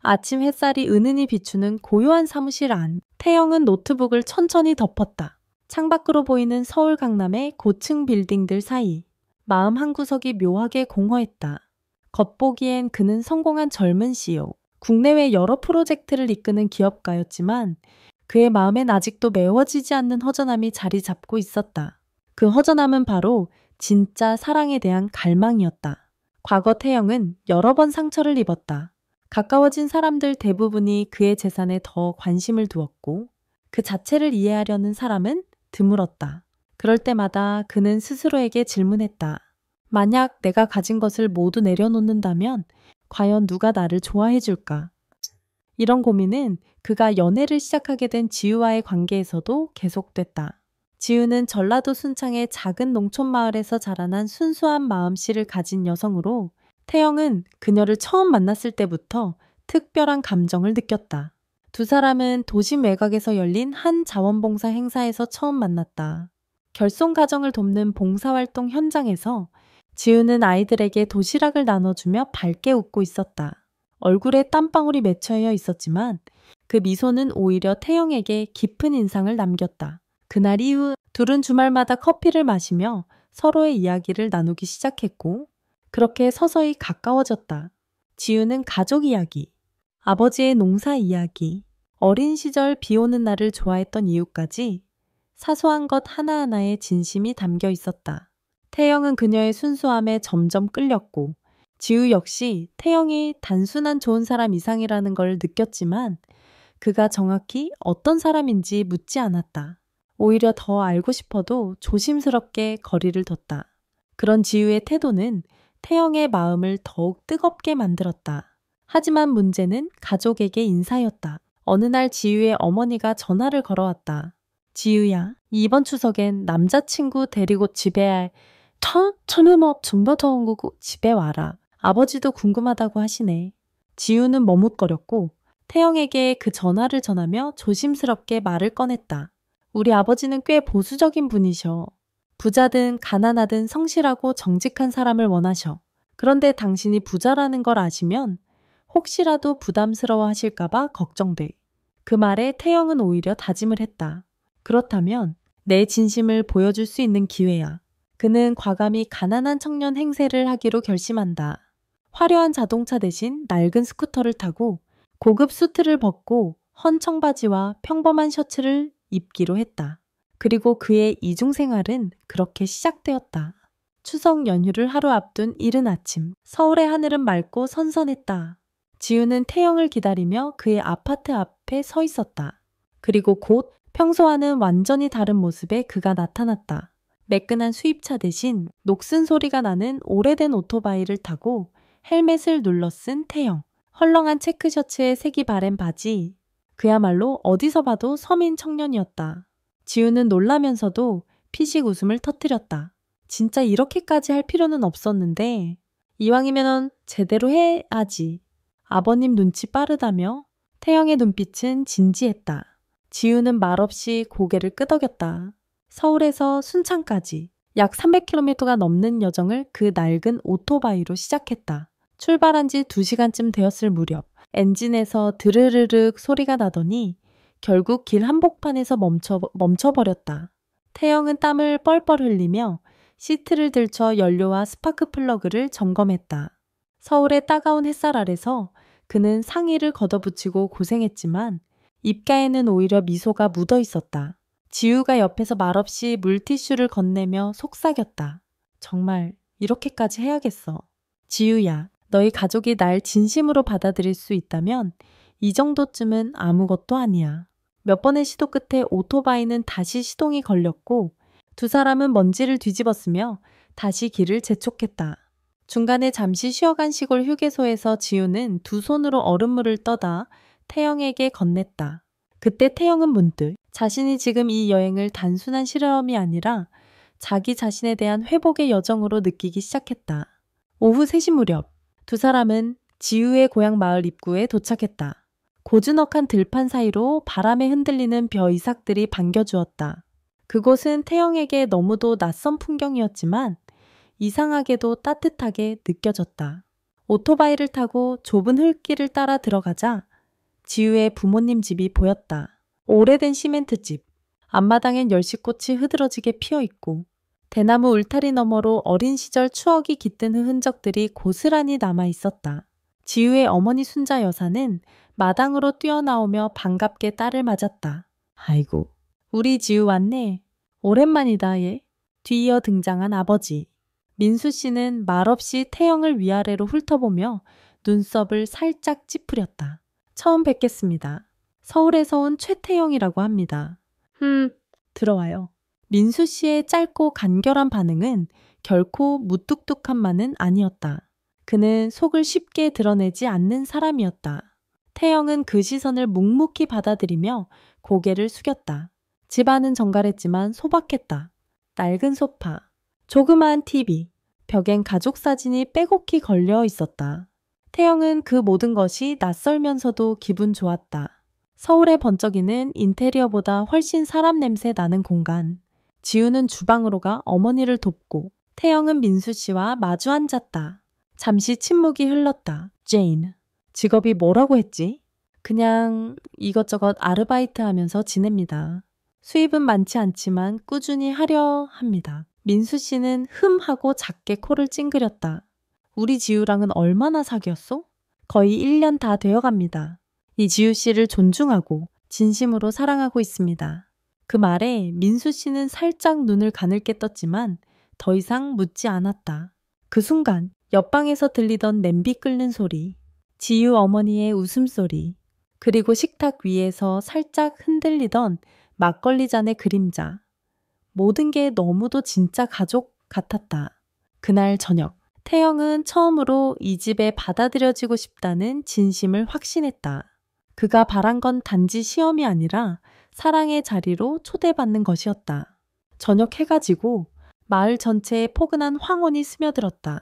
아침 햇살이 은은히 비추는 고요한 사무실 안. 태영은 노트북을 천천히 덮었다. 창밖으로 보이는 서울 강남의 고층 빌딩들 사이. 마음 한구석이 묘하게 공허했다. 겉보기엔 그는 성공한 젊은 CEO, 국내외 여러 프로젝트를 이끄는 기업가였지만 그의 마음엔 아직도 메워지지 않는 허전함이 자리 잡고 있었다. 그 허전함은 바로 진짜 사랑에 대한 갈망이었다. 과거 태영은 여러 번 상처를 입었다. 가까워진 사람들 대부분이 그의 재산에 더 관심을 두었고 그 자체를 이해하려는 사람은 드물었다. 그럴 때마다 그는 스스로에게 질문했다. 만약 내가 가진 것을 모두 내려놓는다면 과연 누가 나를 좋아해 줄까? 이런 고민은 그가 연애를 시작하게 된 지우와의 관계에서도 계속됐다. 지우는 전라도 순창의 작은 농촌 마을에서 자라난 순수한 마음씨를 가진 여성으로 태영은 그녀를 처음 만났을 때부터 특별한 감정을 느꼈다. 두 사람은 도심 외곽에서 열린 한 자원봉사 행사에서 처음 만났다. 결손 가정을 돕는 봉사활동 현장에서 지우는 아이들에게 도시락을 나눠주며 밝게 웃고 있었다. 얼굴에 땀방울이 맺혀져 있었지만 그 미소는 오히려 태영에게 깊은 인상을 남겼다. 그날 이후 둘은 주말마다 커피를 마시며 서로의 이야기를 나누기 시작했고 그렇게 서서히 가까워졌다. 지우는 가족 이야기, 아버지의 농사 이야기, 어린 시절 비 오는 날을 좋아했던 이유까지 사소한 것 하나하나에 진심이 담겨 있었다. 태영은 그녀의 순수함에 점점 끌렸고 지우 역시 태영이 단순한 좋은 사람 이상이라는 걸 느꼈지만 그가 정확히 어떤 사람인지 묻지 않았다. 오히려 더 알고 싶어도 조심스럽게 거리를 뒀다. 그런 지우의 태도는 태영의 마음을 더욱 뜨겁게 만들었다. 하지만 문제는 가족에게 인사였다. 어느 날 지우의 어머니가 전화를 걸어왔다. 지우야, 이번 추석엔 남자친구 데리고 집에 저는 중도정구고 집에 와라. 아버지도 궁금하다고 하시네. 지우는 머뭇거렸고 태영에게 그 전화를 전하며 조심스럽게 말을 꺼냈다. 우리 아버지는 꽤 보수적인 분이셔. 부자든 가난하든 성실하고 정직한 사람을 원하셔. 그런데 당신이 부자라는 걸 아시면 혹시라도 부담스러워 하실까봐 걱정돼. 그 말에 태영은 오히려 다짐을 했다. 그렇다면 내 진심을 보여줄 수 있는 기회야. 그는 과감히 가난한 청년 행세를 하기로 결심한다. 화려한 자동차 대신 낡은 스쿠터를 타고 고급 수트를 벗고 헌 청바지와 평범한 셔츠를 입기로 했다. 그리고 그의 이중생활은 그렇게 시작되었다. 추석 연휴를 하루 앞둔 이른 아침, 서울의 하늘은 맑고 선선했다. 지우는 태영을 기다리며 그의 아파트 앞에 서 있었다. 그리고 곧 평소와는 완전히 다른 모습의 그가 나타났다. 매끈한 수입차 대신 녹슨 소리가 나는 오래된 오토바이를 타고 헬멧을 눌러 쓴 태영. 헐렁한 체크셔츠에 색이 바랜 바지. 그야말로 어디서 봐도 서민 청년이었다. 지우는 놀라면서도 피식 웃음을 터뜨렸다. 진짜 이렇게까지 할 필요는 없었는데 이왕이면 제대로 해야지. 아버님 눈치 빠르다며 태영의 눈빛은 진지했다. 지우는 말없이 고개를 끄덕였다. 서울에서 순창까지 약 300km가 넘는 여정을 그 낡은 오토바이로 시작했다. 출발한 지 2시간쯤 되었을 무렵 엔진에서 드르르륵 소리가 나더니 결국 길 한복판에서 멈춰버렸다. 태영은 땀을 뻘뻘 흘리며 시트를 들쳐 연료와 스파크 플러그를 점검했다. 서울의 따가운 햇살 아래서 그는 상의를 걷어붙이고 고생했지만 입가에는 오히려 미소가 묻어 있었다. 지우가 옆에서 말없이 물티슈를 건네며 속삭였다. 정말 이렇게까지 해야겠어. 지우야, 너희 가족이 날 진심으로 받아들일 수 있다면 이 정도쯤은 아무것도 아니야. 몇 번의 시도 끝에 오토바이는 다시 시동이 걸렸고 두 사람은 먼지를 뒤집었으며 다시 길을 재촉했다. 중간에 잠시 쉬어간 시골 휴게소에서 지우는 두 손으로 얼음물을 떠다 태영에게 건넸다. 그때 태영은 문득 자신이 지금 이 여행을 단순한 실험이 아니라 자기 자신에 대한 회복의 여정으로 느끼기 시작했다. 오후 3시 무렵 두 사람은 지우의 고향 마을 입구에 도착했다. 고즈넉한 들판 사이로 바람에 흔들리는 벼 이삭들이 반겨주었다. 그곳은 태영에게 너무도 낯선 풍경이었지만 이상하게도 따뜻하게 느껴졌다. 오토바이를 타고 좁은 흙길을 따라 들어가자 지우의 부모님 집이 보였다. 오래된 시멘트집. 앞마당엔 열시꽃이 흐드러지게 피어있고 대나무 울타리 너머로 어린 시절 추억이 깃든 흔적들이 고스란히 남아있었다. 지우의 어머니 순자 여사는 마당으로 뛰어나오며 반갑게 딸을 맞았다. 아이고, 우리 지우 왔네. 오랜만이다 얘. 뒤이어 등장한 아버지. 민수 씨는 말없이 태영을 위아래로 훑어보며 눈썹을 살짝 찌푸렸다. 처음 뵙겠습니다. 서울에서 온 최태영이라고 합니다. 들어와요. 민수 씨의 짧고 간결한 반응은 결코 무뚝뚝한만은 아니었다. 그는 속을 쉽게 드러내지 않는 사람이었다. 태영은 그 시선을 묵묵히 받아들이며 고개를 숙였다. 집안은 정갈했지만 소박했다. 낡은 소파, 조그마한 TV, 벽엔 가족 사진이 빼곡히 걸려 있었다. 태영은 그 모든 것이 낯설면서도 기분 좋았다. 서울에 번쩍이는 인테리어보다 훨씬 사람 냄새 나는 공간. 지우는 주방으로 가 어머니를 돕고 태영은 민수 씨와 마주 앉았다. 잠시 침묵이 흘렀다. 제인, 직업이 뭐라고 했지? 그냥 이것저것 아르바이트 하면서 지냅니다. 수입은 많지 않지만 꾸준히 하려 합니다. 민수 씨는 하고 작게 코를 찡그렸다. 우리 지우랑은 얼마나 사귀었어? 거의 1년 다 되어갑니다. 이 지우 씨를 존중하고 진심으로 사랑하고 있습니다. 그 말에 민수 씨는 살짝 눈을 가늘게 떴지만 더 이상 묻지 않았다. 그 순간 옆방에서 들리던 냄비 끓는 소리, 지유 어머니의 웃음소리, 그리고 식탁 위에서 살짝 흔들리던 막걸리 잔의 그림자. 모든 게 너무도 진짜 가족 같았다. 그날 저녁, 태영은 처음으로 이 집에 받아들여지고 싶다는 진심을 확신했다. 그가 바란 건 단지 시험이 아니라 사랑의 자리로 초대받는 것이었다. 저녁 해가 지고 마을 전체에 포근한 황혼이 스며들었다.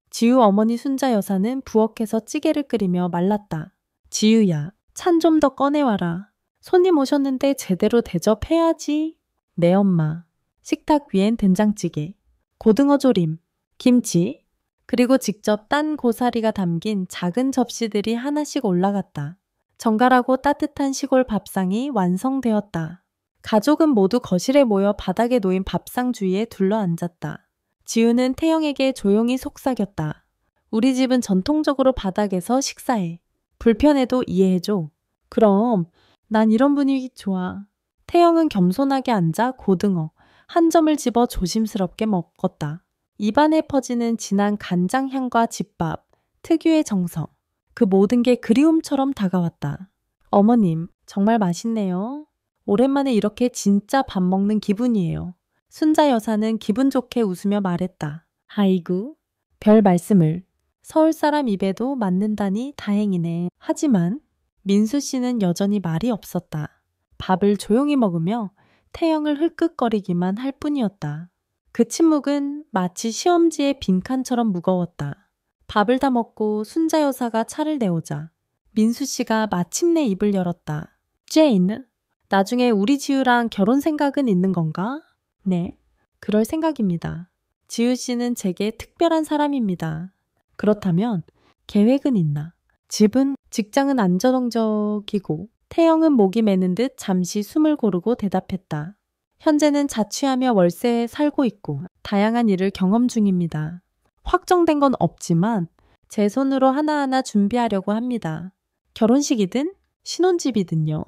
지유 어머니 순자 여사는 부엌에서 찌개를 끓이며 말랐다. 지유야, 찬 좀 더 꺼내와라. 손님 오셨는데 제대로 대접해야지. 네 엄마. 식탁 위엔 된장찌개, 고등어 조림, 김치, 그리고 직접 딴 고사리가 담긴 작은 접시들이 하나씩 올라갔다. 정갈하고 따뜻한 시골 밥상이 완성되었다. 가족은 모두 거실에 모여 바닥에 놓인 밥상 주위에 둘러앉았다. 지우는 태영에게 조용히 속삭였다. 우리 집은 전통적으로 바닥에서 식사해. 불편해도 이해해줘. 그럼 난 이런 분위기 좋아. 태영은 겸손하게 앉아 고등어 한 점을 집어 조심스럽게 먹었다. 입안에 퍼지는 진한 간장 향과 집밥, 특유의 정성. 그 모든 게 그리움처럼 다가왔다. 어머님, 정말 맛있네요. 오랜만에 이렇게 진짜 밥 먹는 기분이에요. 순자 여사는 기분 좋게 웃으며 말했다. 아이고, 별 말씀을. 서울 사람 입에도 맞는다니 다행이네. 하지만 민수 씨는 여전히 말이 없었다. 밥을 조용히 먹으며 태영을 흘끗거리기만 할 뿐이었다. 그 침묵은 마치 시험지의 빈칸처럼 무거웠다. 밥을 다 먹고 순자 여사가 차를 내오자 민수 씨가 마침내 입을 열었다. 제인, 나중에 우리 지우랑 결혼 생각은 있는 건가? 네, 그럴 생각입니다. 지우 씨는 제게 특별한 사람입니다. 그렇다면 계획은 있나? 집은, 직장은 안정적이고 태영은 목이 메는 듯 잠시 숨을 고르고 대답했다. 현재는 자취하며 월세에 살고 있고 다양한 일을 경험 중입니다. 확정된 건 없지만 제 손으로 하나하나 준비하려고 합니다. 결혼식이든 신혼집이든요.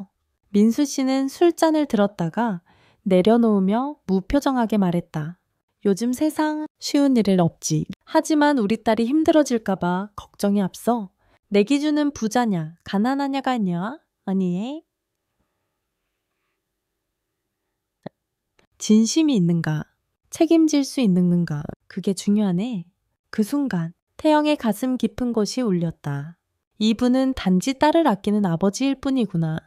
민수 씨는 술잔을 들었다가 내려놓으며 무표정하게 말했다. 요즘 세상 쉬운 일은 없지. 하지만 우리 딸이 힘들어질까봐 걱정이 앞서 내 기준은 부자냐 가난하냐가 아니야. 아니에. 진심이 있는가, 책임질 수 있는가, 그게 중요하네. 그 순간 태영의 가슴 깊은 곳이 울렸다. 이분은 단지 딸을 아끼는 아버지일 뿐이구나.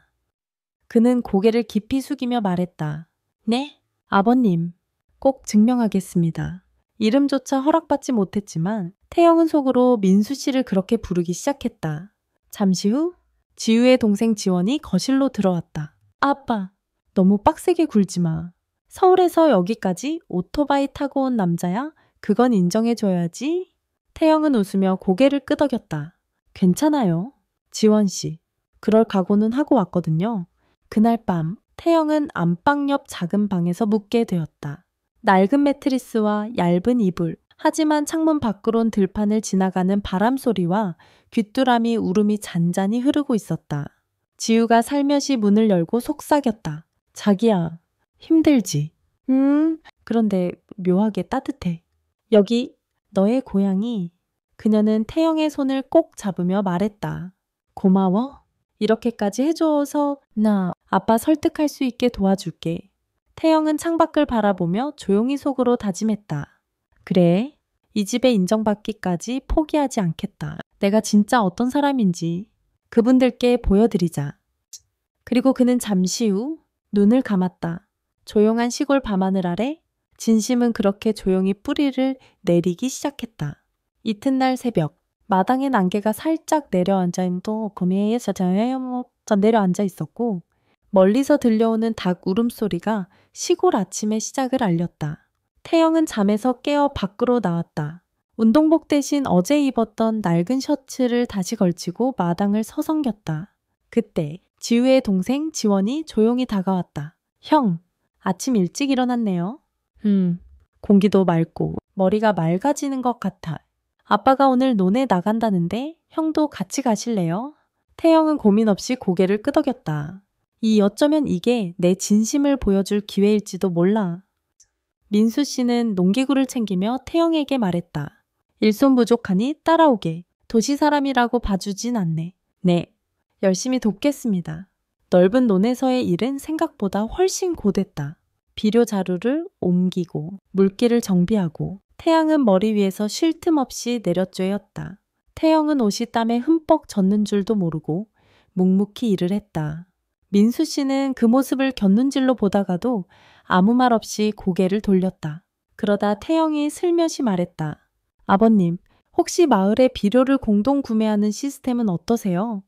그는 고개를 깊이 숙이며 말했다. 네, 아버님, 꼭 증명하겠습니다. 이름조차 허락받지 못했지만 태영은 속으로 민수 씨를 그렇게 부르기 시작했다. 잠시 후 지우의 동생 지원이 거실로 들어왔다. 아빠, 너무 빡세게 굴지 마. 서울에서 여기까지 오토바이 타고 온 남자야? 그건 인정해줘야지. 태영은 웃으며 고개를 끄덕였다. 괜찮아요. 지원 씨. 그럴 각오는 하고 왔거든요. 그날 밤 태영은 안방 옆 작은 방에서 묵게 되었다. 낡은 매트리스와 얇은 이불, 하지만 창문 밖으론 들판을 지나가는 바람 소리와 귀뚜라미 울음이 잔잔히 흐르고 있었다. 지우가 살며시 문을 열고 속삭였다. 자기야, 힘들지? 그런데 묘하게 따뜻해. 여기 너의 고향이. 그녀는 태영의 손을 꼭 잡으며 말했다. 고마워. 이렇게까지 해줘서 나 아빠 설득할 수 있게 도와줄게. 태영은 창밖을 바라보며 조용히 속으로 다짐했다. 그래, 이 집에 인정받기까지 포기하지 않겠다. 내가 진짜 어떤 사람인지 그분들께 보여드리자. 그리고 그는 잠시 후 눈을 감았다. 조용한 시골 밤하늘 아래 진심은 그렇게 조용히 뿌리를 내리기 시작했다. 이튿날 새벽, 마당엔 안개가 살짝 내려앉아 있었고 멀리서 들려오는 닭 울음소리가 시골 아침의 시작을 알렸다. 태영은 잠에서 깨어 밖으로 나왔다. 운동복 대신 어제 입었던 낡은 셔츠를 다시 걸치고 마당을 서성겼다. 그때 지우의 동생 지원이 조용히 다가왔다. 형, 아침 일찍 일어났네요. 공기도 맑고 머리가 맑아지는 것 같아. 아빠가 오늘 논에 나간다는데 형도 같이 가실래요? 태영은 고민 없이 고개를 끄덕였다. 어쩌면 이게 내 진심을 보여줄 기회일지도 몰라. 민수 씨는 농기구를 챙기며 태영에게 말했다. 일손 부족하니 따라오게. 도시 사람이라고 봐주진 않네. 네, 열심히 돕겠습니다. 넓은 논에서의 일은 생각보다 훨씬 고됐다. 비료 자루를 옮기고 물기를 정비하고 태양은 머리 위에서 쉴 틈 없이 내려쬐었다. 태영은 옷이 땀에 흠뻑 젖는 줄도 모르고 묵묵히 일을 했다. 민수 씨는 그 모습을 곁눈질로 보다가도 아무 말 없이 고개를 돌렸다. 그러다 태영이 슬며시 말했다. 아버님, 혹시 마을에 비료를 공동 구매하는 시스템은 어떠세요?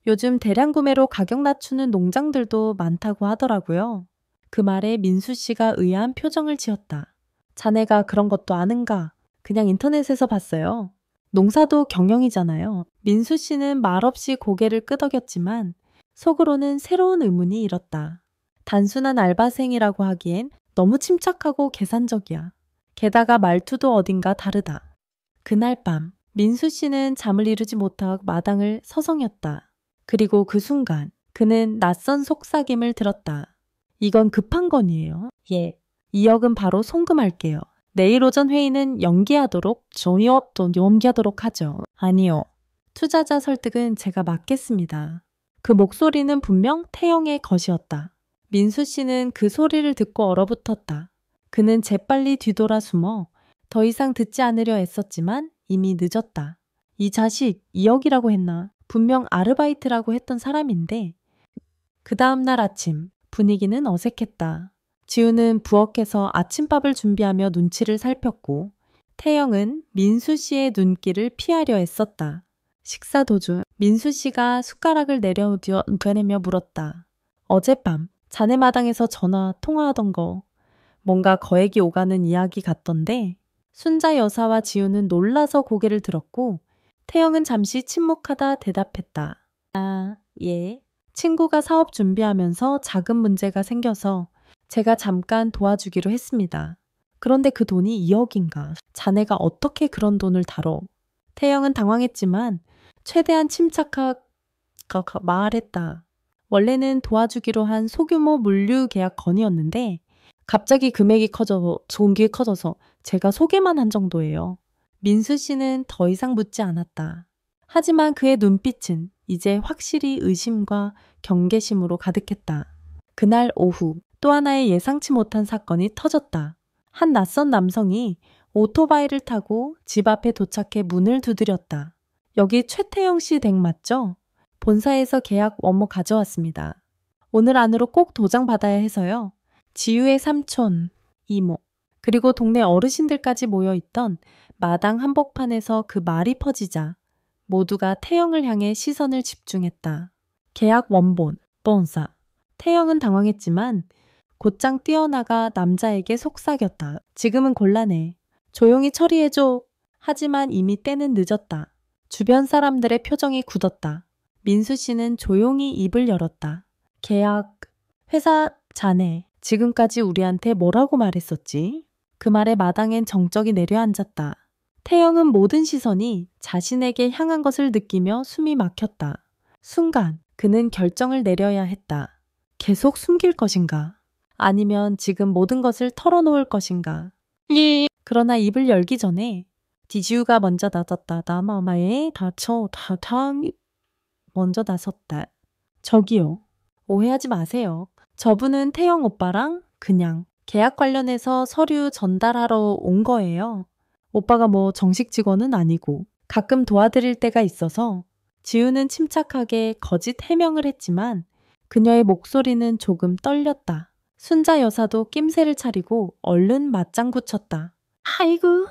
요즘 대량 구매로 가격 낮추는 농장들도 많다고 하더라고요. 그 말에 민수 씨가 의아한 표정을 지었다. 자네가 그런 것도 아는가? 그냥 인터넷에서 봤어요. 농사도 경영이잖아요. 민수 씨는 말없이 고개를 끄덕였지만 속으로는 새로운 의문이 일었다. 단순한 알바생이라고 하기엔 너무 침착하고 계산적이야. 게다가 말투도 어딘가 다르다. 그날 밤 민수 씨는 잠을 이루지 못하고 마당을 서성였다. 그리고 그 순간 그는 낯선 속삭임을 들었다. 이건 급한 건이에요. 예. 2억은 바로 송금할게요. 내일 오전 회의는 연기하도록 하죠. 아니요. 투자자 설득은 제가 맡겠습니다. 그 목소리는 분명 태영의 것이었다. 민수 씨는 그 소리를 듣고 얼어붙었다. 그는 재빨리 뒤돌아 숨어 더 이상 듣지 않으려 애썼지만 이미 늦었다. 이 자식 2억이라고 했나? 분명 아르바이트라고 했던 사람인데 그 다음날 아침 분위기는 어색했다. 지우는 부엌에서 아침밥을 준비하며 눈치를 살폈고 태영은 민수 씨의 눈길을 피하려 애썼다. 식사 도중 민수 씨가 숟가락을 내려놓으며 물었다. 어젯밤 자네 마당에서 전화 통화하던 거 뭔가 거액이 오가는 이야기 같던데. 순자 여사와 지우는 놀라서 고개를 들었고 태영은 잠시 침묵하다 대답했다. 아, 예. 친구가 사업 준비하면서 작은 문제가 생겨서 제가 잠깐 도와주기로 했습니다. 그런데 그 돈이 2억인가. 자네가 어떻게 그런 돈을 다뤄? 태영은 당황했지만 최대한 침착하게 말했다. 원래는 도와주기로 한 소규모 물류 계약 건이었는데 갑자기 금액이 커져서 제가 소개만 한 정도예요. 민수 씨는 더 이상 묻지 않았다. 하지만 그의 눈빛은 이제 확실히 의심과 경계심으로 가득했다. 그날 오후 또 하나의 예상치 못한 사건이 터졌다. 한 낯선 남성이 오토바이를 타고 집 앞에 도착해 문을 두드렸다. 여기 최태영 씨 댁 맞죠? 본사에서 계약 원모 가져왔습니다. 오늘 안으로 꼭 도장 받아야 해서요. 지유의 삼촌, 이모, 그리고 동네 어르신들까지 모여있던 마당 한복판에서 그 말이 퍼지자 모두가 태영을 향해 시선을 집중했다. 계약 원본, 본사. 태영은 당황했지만 곧장 뛰어나가 남자에게 속삭였다. 지금은 곤란해. 조용히 처리해줘. 하지만 이미 때는 늦었다. 주변 사람들의 표정이 굳었다. 민수 씨는 조용히 입을 열었다. 계약, 회사, 자네, 지금까지 우리한테 뭐라고 말했었지? 그 말에 마당엔 정적이 내려앉았다. 태영은 모든 시선이 자신에게 향한 것을 느끼며 숨이 막혔다. 순간 그는 결정을 내려야 했다. 계속 숨길 것인가? 아니면 지금 모든 것을 털어놓을 것인가? 그러나 입을 열기 전에 디지우가 먼저 나섰다. 나마마에 다쳐 다탕 먼저 나섰다. 저기요. 오해하지 마세요. 저분은 태영 오빠랑 그냥 계약 관련해서 서류 전달하러 온 거예요. 오빠가 뭐 정식 직원은 아니고 가끔 도와드릴 때가 있어서. 지우는 침착하게 거짓 해명을 했지만 그녀의 목소리는 조금 떨렸다. 순자 여사도 낌새를 차리고 얼른 맞장구 쳤다. 아이고,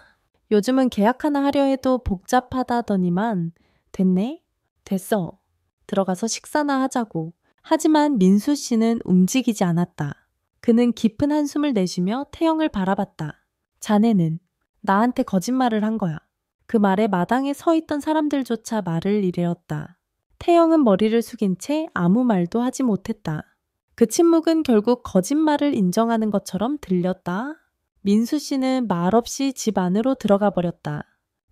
요즘은 계약 하나 하려 해도 복잡하다더니만. 됐네? 됐어. 들어가서 식사나 하자고. 하지만 민수 씨는 움직이지 않았다. 그는 깊은 한숨을 내쉬며 태영을 바라봤다. 자네는 나한테 거짓말을 한 거야. 그 말에 마당에 서 있던 사람들조차 말을 잃었다. 태영은 머리를 숙인 채 아무 말도 하지 못했다. 그 침묵은 결국 거짓말을 인정하는 것처럼 들렸다. 민수 씨는 말없이 집 안으로 들어가 버렸다.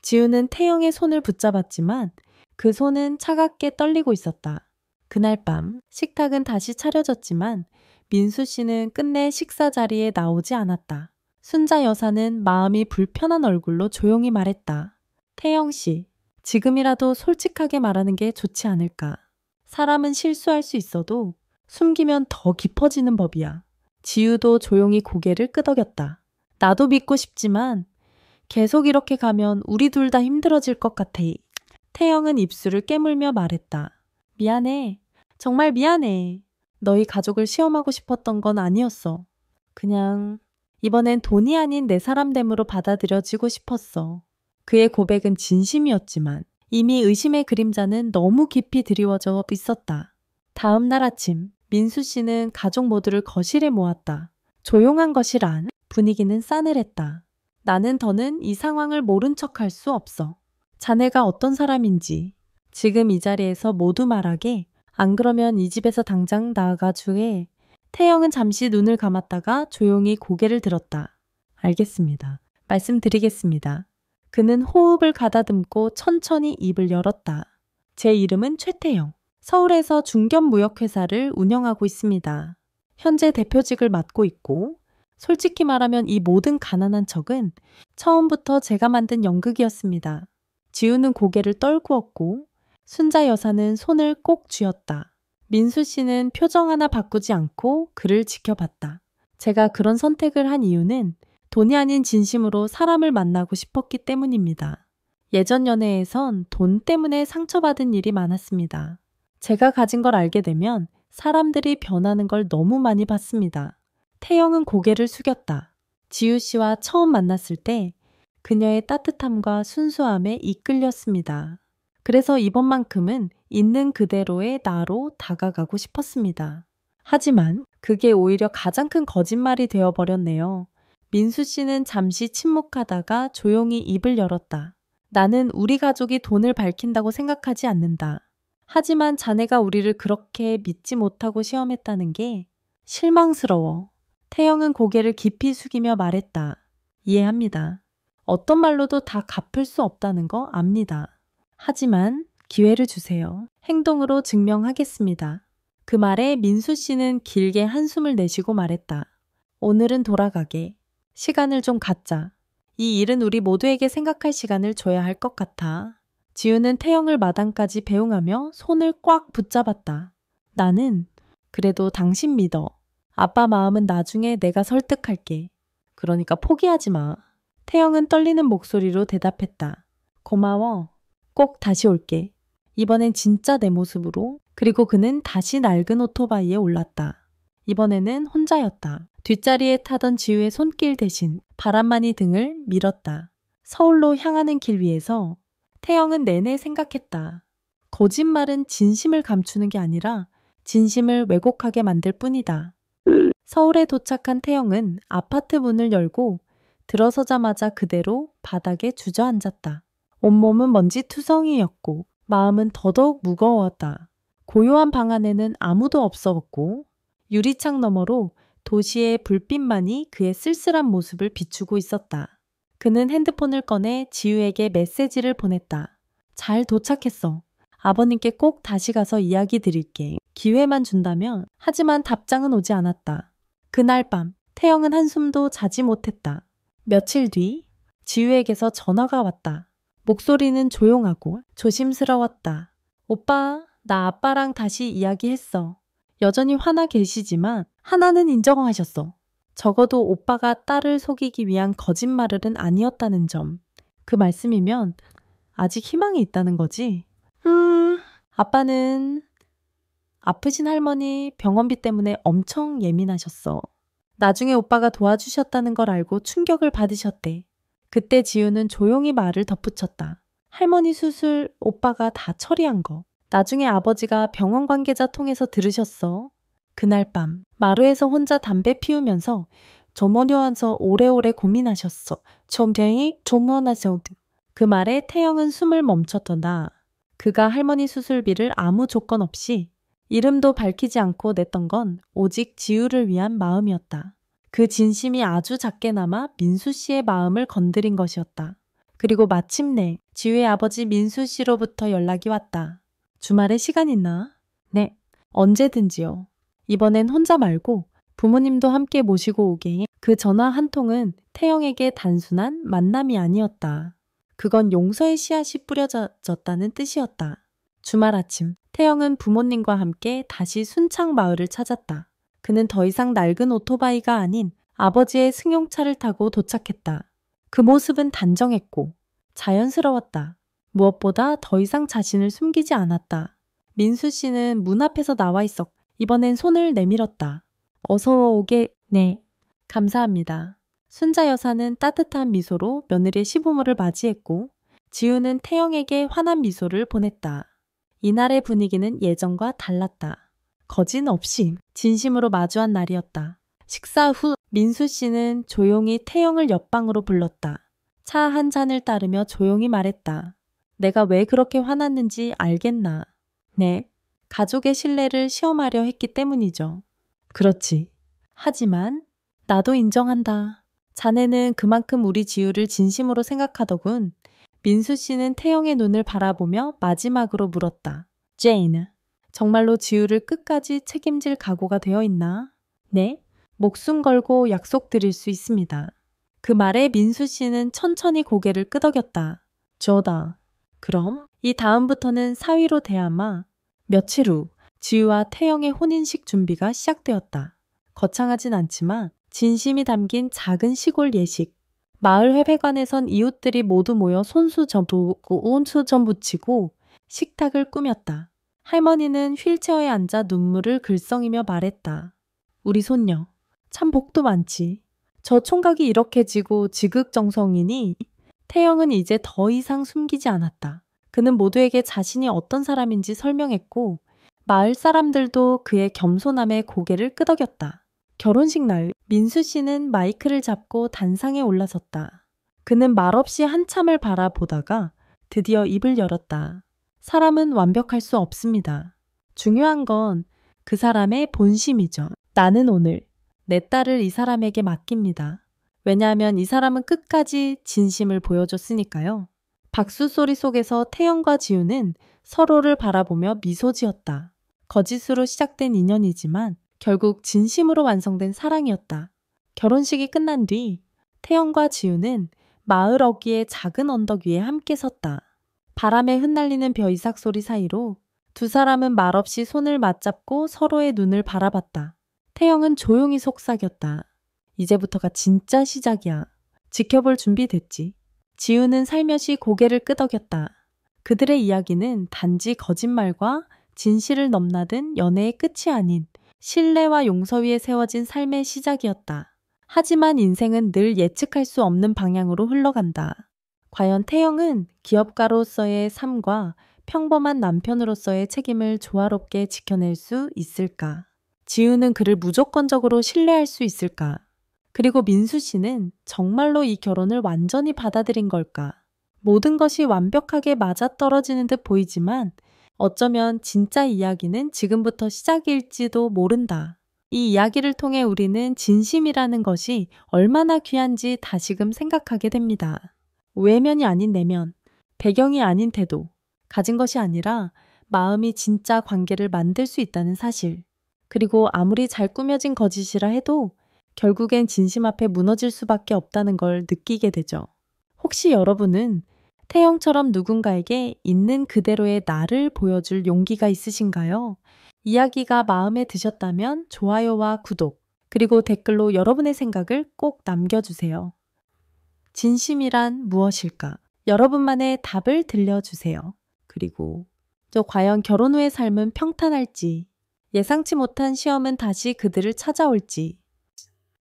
지우는 태영의 손을 붙잡았지만 그 손은 차갑게 떨리고 있었다. 그날 밤 식탁은 다시 차려졌지만 민수 씨는 끝내 식사 자리에 나오지 않았다. 순자 여사는 마음이 불편한 얼굴로 조용히 말했다. 태영 씨, 지금이라도 솔직하게 말하는 게 좋지 않을까. 사람은 실수할 수 있어도 숨기면 더 깊어지는 법이야. 지우도 조용히 고개를 끄덕였다. 나도 믿고 싶지만 계속 이렇게 가면 우리 둘 다 힘들어질 것 같아. 태영은 입술을 깨물며 말했다. 미안해. 정말 미안해. 너희 가족을 시험하고 싶었던 건 아니었어. 그냥 이번엔 돈이 아닌 내 사람됨으로 받아들여지고 싶었어. 그의 고백은 진심이었지만 이미 의심의 그림자는 너무 깊이 드리워져 있었다. 다음 날 아침 민수 씨는 가족 모두를 거실에 모았다. 조용한 거실 안 분위기는 싸늘했다. 나는 더는 이 상황을 모른 척할 수 없어. 자네가 어떤 사람인지 지금 이 자리에서 모두 말하게. 안 그러면 이 집에서 당장 나가주게. 태영은 잠시 눈을 감았다가 조용히 고개를 들었다. 알겠습니다. 말씀드리겠습니다. 그는 호흡을 가다듬고 천천히 입을 열었다. 제 이름은 최태영. 서울에서 중견무역회사를 운영하고 있습니다. 현재 대표직을 맡고 있고 솔직히 말하면 이 모든 가난한 척은 처음부터 제가 만든 연극이었습니다. 지우는 고개를 떨구었고 순자 여사는 손을 꼭 쥐었다. 민수 씨는 표정 하나 바꾸지 않고 그를 지켜봤다. 제가 그런 선택을 한 이유는 돈이 아닌 진심으로 사람을 만나고 싶었기 때문입니다. 예전 연애에선 돈 때문에 상처받은 일이 많았습니다. 제가 가진 걸 알게 되면 사람들이 변하는 걸 너무 많이 봤습니다. 태영은 고개를 숙였다. 지우 씨와 처음 만났을 때 그녀의 따뜻함과 순수함에 이끌렸습니다. 그래서 이번만큼은 있는 그대로의 나로 다가가고 싶었습니다. 하지만 그게 오히려 가장 큰 거짓말이 되어버렸네요. 민수 씨는 잠시 침묵하다가 조용히 입을 열었다. 나는 우리 가족이 돈을 밝힌다고 생각하지 않는다. 하지만 자네가 우리를 그렇게 믿지 못하고 시험했다는 게 실망스러워. 태영은 고개를 깊이 숙이며 말했다. 이해합니다. 어떤 말로도 다 갚을 수 없다는 거 압니다. 하지만 기회를 주세요. 행동으로 증명하겠습니다. 그 말에 민수 씨는 길게 한숨을 내쉬고 말했다. 오늘은 돌아가게. 시간을 좀 갖자. 이 일은 우리 모두에게 생각할 시간을 줘야 할 것 같아. 지우는 태영을 마당까지 배웅하며 손을 꽉 붙잡았다. 나는 그래도 당신 믿어. 아빠 마음은 나중에 내가 설득할게. 그러니까 포기하지 마. 태영은 떨리는 목소리로 대답했다. 고마워. 꼭 다시 올게. 이번엔 진짜 내 모습으로. 그리고 그는 다시 낡은 오토바이에 올랐다. 이번에는 혼자였다. 뒷자리에 타던 지우의 손길 대신 바람만이 등을 밀었다. 서울로 향하는 길 위에서 태영은 내내 생각했다. 거짓말은 진심을 감추는 게 아니라 진심을 왜곡하게 만들 뿐이다. 서울에 도착한 태영은 아파트 문을 열고 들어서자마자 그대로 바닥에 주저앉았다. 온몸은 먼지투성이였고 마음은 더더욱 무거웠다. 고요한 방 안에는 아무도 없었고 유리창 너머로 도시의 불빛만이 그의 쓸쓸한 모습을 비추고 있었다. 그는 핸드폰을 꺼내 지우에게 메시지를 보냈다. 잘 도착했어. 아버님께 꼭 다시 가서 이야기 드릴게. 기회만 준다면. 하지만 답장은 오지 않았다. 그날 밤 태영은 한숨도 자지 못했다. 며칠 뒤 지우에게서 전화가 왔다. 목소리는 조용하고 조심스러웠다. 오빠, 나 아빠랑 다시 이야기했어. 여전히 화나 계시지만 하나는 인정하셨어. 적어도 오빠가 딸을 속이기 위한 거짓말은 아니었다는 점. 그 말씀이면 아직 희망이 있다는 거지. 아빠는 아프신 할머니 병원비 때문에 엄청 예민하셨어. 나중에 오빠가 도와주셨다는 걸 알고 충격을 받으셨대. 그때 지우는 조용히 말을 덧붙였다. 할머니 수술 오빠가 다 처리한 거. 나중에 아버지가 병원 관계자 통해서 들으셨어. 그날 밤 마루에서 혼자 담배 피우면서 조머녀와서 오래오래 고민하셨어. 좀쟁이 조머나셔드. 그 말에 태영은 숨을 멈췄더라. 그가 할머니 수술비를 아무 조건 없이 이름도 밝히지 않고 냈던 건 오직 지우를 위한 마음이었다. 그 진심이 아주 작게 남아 민수 씨의 마음을 건드린 것이었다. 그리고 마침내 지우의 아버지 민수 씨로부터 연락이 왔다. 주말에 시간 있나? 네, 언제든지요. 이번엔 혼자 말고 부모님도 함께 모시고 오게. 그 전화 한 통은 태영에게 단순한 만남이 아니었다. 그건 용서의 씨앗이 뿌려졌다는 뜻이었다. 주말 아침, 태영은 부모님과 함께 다시 순창 마을을 찾았다. 그는 더 이상 낡은 오토바이가 아닌 아버지의 승용차를 타고 도착했다. 그 모습은 단정했고 자연스러웠다. 무엇보다 더 이상 자신을 숨기지 않았다. 민수 씨는 문 앞에서 나와 있었고 이번엔 손을 내밀었다. 어서 오게. 네, 감사합니다. 순자 여사는 따뜻한 미소로 며느리의 시부모를 맞이했고 지우는 태영에게 환한 미소를 보냈다. 이날의 분위기는 예전과 달랐다. 거짓 없이 진심으로 마주한 날이었다. 식사 후 민수 씨는 조용히 태영을 옆방으로 불렀다. 차 한 잔을 따르며 조용히 말했다. 내가 왜 그렇게 화났는지 알겠나? 네, 가족의 신뢰를 시험하려 했기 때문이죠. 그렇지. 하지만 나도 인정한다. 자네는 그만큼 우리 지우를 진심으로 생각하더군. 민수 씨는 태영의 눈을 바라보며 마지막으로 물었다. 제인, 정말로 지우를 끝까지 책임질 각오가 되어 있나? 네, 목숨 걸고 약속드릴 수 있습니다. 그 말에 민수 씨는 천천히 고개를 끄덕였다. 저다. 그럼 이 다음부터는 사위로 대하마. 며칠 후 지우와 태영의 혼인식 준비가 시작되었다. 거창하진 않지만 진심이 담긴 작은 시골 예식. 마을 회관에선 이웃들이 모두 모여 손수점 붙이고 식탁을 꾸몄다. 할머니는 휠체어에 앉아 눈물을 글썽이며 말했다. 우리 손녀, 참 복도 많지. 저 총각이 이렇게 지고 지극정성이니? 태영은 이제 더 이상 숨기지 않았다. 그는 모두에게 자신이 어떤 사람인지 설명했고 마을 사람들도 그의 겸손함에 고개를 끄덕였다. 결혼식 날 민수 씨는 마이크를 잡고 단상에 올라섰다. 그는 말없이 한참을 바라보다가 드디어 입을 열었다. 사람은 완벽할 수 없습니다. 중요한 건 그 사람의 본심이죠. 나는 오늘 내 딸을 이 사람에게 맡깁니다. 왜냐하면 이 사람은 끝까지 진심을 보여줬으니까요. 박수 소리 속에서 태영과 지우는 서로를 바라보며 미소 지었다. 거짓으로 시작된 인연이지만 결국 진심으로 완성된 사랑이었다. 결혼식이 끝난 뒤 태영과 지우는 마을 어귀의 작은 언덕 위에 함께 섰다. 바람에 흩날리는 벼이삭 소리 사이로 두 사람은 말없이 손을 맞잡고 서로의 눈을 바라봤다. 태영은 조용히 속삭였다. 이제부터가 진짜 시작이야. 지켜볼 준비 됐지. 지우는 살며시 고개를 끄덕였다. 그들의 이야기는 단지 거짓말과 진실을 넘나든 연애의 끝이 아닌 신뢰와 용서 위에 세워진 삶의 시작이었다. 하지만 인생은 늘 예측할 수 없는 방향으로 흘러간다. 과연 태영은 기업가로서의 삶과 평범한 남편으로서의 책임을 조화롭게 지켜낼 수 있을까? 지우는 그를 무조건적으로 신뢰할 수 있을까? 그리고 민수 씨는 정말로 이 결혼을 완전히 받아들인 걸까? 모든 것이 완벽하게 맞아떨어지는 듯 보이지만 어쩌면 진짜 이야기는 지금부터 시작일지도 모른다. 이 이야기를 통해 우리는 진심이라는 것이 얼마나 귀한지 다시금 생각하게 됩니다. 외면이 아닌 내면, 배경이 아닌 태도, 가진 것이 아니라 마음이 진짜 관계를 만들 수 있다는 사실. 그리고 아무리 잘 꾸며진 거짓이라 해도 결국엔 진심 앞에 무너질 수밖에 없다는 걸 느끼게 되죠. 혹시 여러분은 태영처럼 누군가에게 있는 그대로의 나를 보여줄 용기가 있으신가요? 이야기가 마음에 드셨다면 좋아요와 구독, 그리고 댓글로 여러분의 생각을 꼭 남겨주세요. 진심이란 무엇일까? 여러분만의 답을 들려주세요. 그리고 저 과연 결혼 후의 삶은 평탄할지, 예상치 못한 시험은 다시 그들을 찾아올지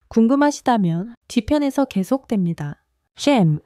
궁금하시다면 뒤편에서 계속됩니다. 잼!